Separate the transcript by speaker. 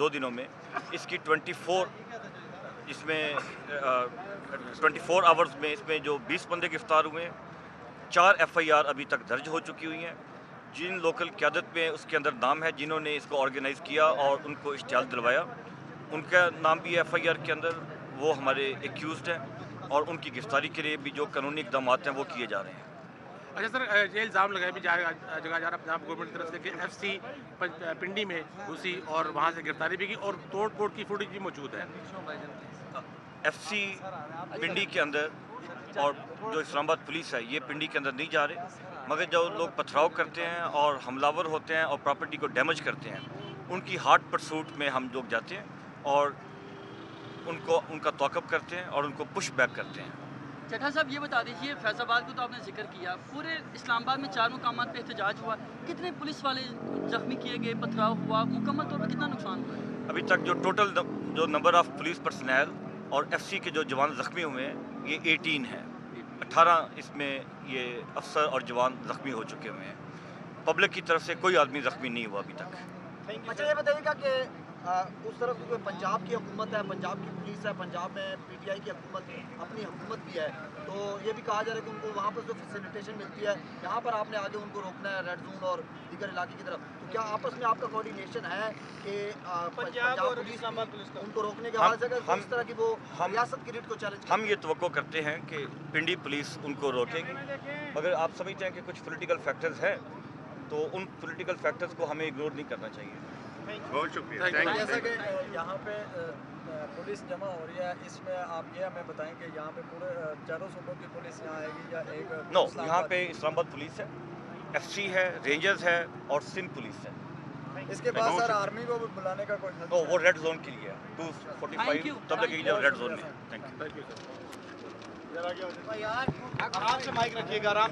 Speaker 1: 2 दिनों में इसकी 24 आवर्स में इसमें जो 20 बंदे गिरफ्तार हुए हैं, 4 FIR अभी तक दर्ज हो चुकी हुई हैं। जिन लोकल क़यादत में उसके अंदर नाम है जिन्होंने इसको ऑर्गेनाइज़ किया और उनको इश्तिहाल दिलवाया, उनका नाम भी FIR के अंदर, वो हमारे एक्यूज़ड हैं और उनकी गिरफ्तारी के लिए भी जो कानूनी इक़दाम हैं वो किए जा रहे हैं।
Speaker 2: अच्छा सर, ये इल्ज़ाम लगाया भी जगह जा रहा पंजाब गवर्नमेंट की तरफ से कि FC पिंडी में घुसी और वहाँ से गिरफ्तारी भी की और तोड़ फोड़ की फुटेज भी मौजूद है।
Speaker 1: FC पिंडी के अंदर और जो इस्लामाबाद पुलिस है ये पिंडी के अंदर नहीं जा रहे, मगर जो लोग पथराव करते हैं और हमलावर होते हैं और प्रॉपर्टी को डैमेज करते हैं, उनकी हॉट परसूट में हम लोग जाते हैं और उनका तौक़ुफ़ करते हैं और उनको पुश बैक करते हैं।
Speaker 3: चड्ढा साहब ये बता दीजिए, फैज़ाबाद को तो आपने जिक्र किया, पूरे इस्लामाबाद में 4 मुकामात पे एहतजाज हुआ, कितने पुलिस वाले जख्मी किए गए, पथराव हुआ, मुकम्मल तौर पर कितना नुकसान हुआ है?
Speaker 1: अभी तक जो टोटल जो नंबर ऑफ़ पुलिस पर्सनल और FC के जो जवान ज़ख्मी हुए हैं ये 18 हैं। 18 इसमें ये अफसर और जवान ज़ख्मी हो चुके हुए हैं। पब्लिक की तरफ से कोई आदमी ज़ख्मी नहीं हुआ अभी तक।
Speaker 4: अच्छा ये बताइएगा कि उस तरफ कोई पंजाब की हुकूमत है, पंजाब की पुलिस है, पंजाब में PTI की हुकूमत, अपनी हुकूमत भी है, तो ये भी कहा जा रहा है कि उनको वहाँ पर जो फैसिलिटेशन मिलती है, यहाँ पर आपने आगे उनको रोकना है रेड जोन और दीगर इलाके की तरफ, तो क्या आपस में आपका कोऑर्डिनेशन है कि पंजाब पुलिस उनको रोकने के हवाले से इस तरह की वो रियासत की रीट को चैलेंज?
Speaker 1: हम ये तवक्को करते हैं कि पिंडी पुलिस उनको रोकेगी, मगर आप समझते हैं कि कुछ पॉलिटिकल फैक्टर्स हैं, तो उन पॉलिटिकल फैक्टर्स को हमें इग्नोर नहीं करना चाहिए।
Speaker 5: बहुत शुक्रिया।
Speaker 6: जैसा कि यहाँ पे पुलिस जमा हो रही है, इसमें आप ये हमें बताएं कि यहाँ पे पूरे चारों सूबों की पुलिस यहाँ आएगी या एक?
Speaker 1: नो, यहाँ पे इस्लामाबाद पुलिस है, FC है, रेंजर्स है और सिंध पुलिस है।
Speaker 6: इसके बाद सर आर्मी को भी बुलाने का कोई?
Speaker 1: वो रेड जोन के लिए है, 245 तब लगेगी जब रेड जोन में। Thank you.
Speaker 4: आराम से माइक रखिएगा, आराम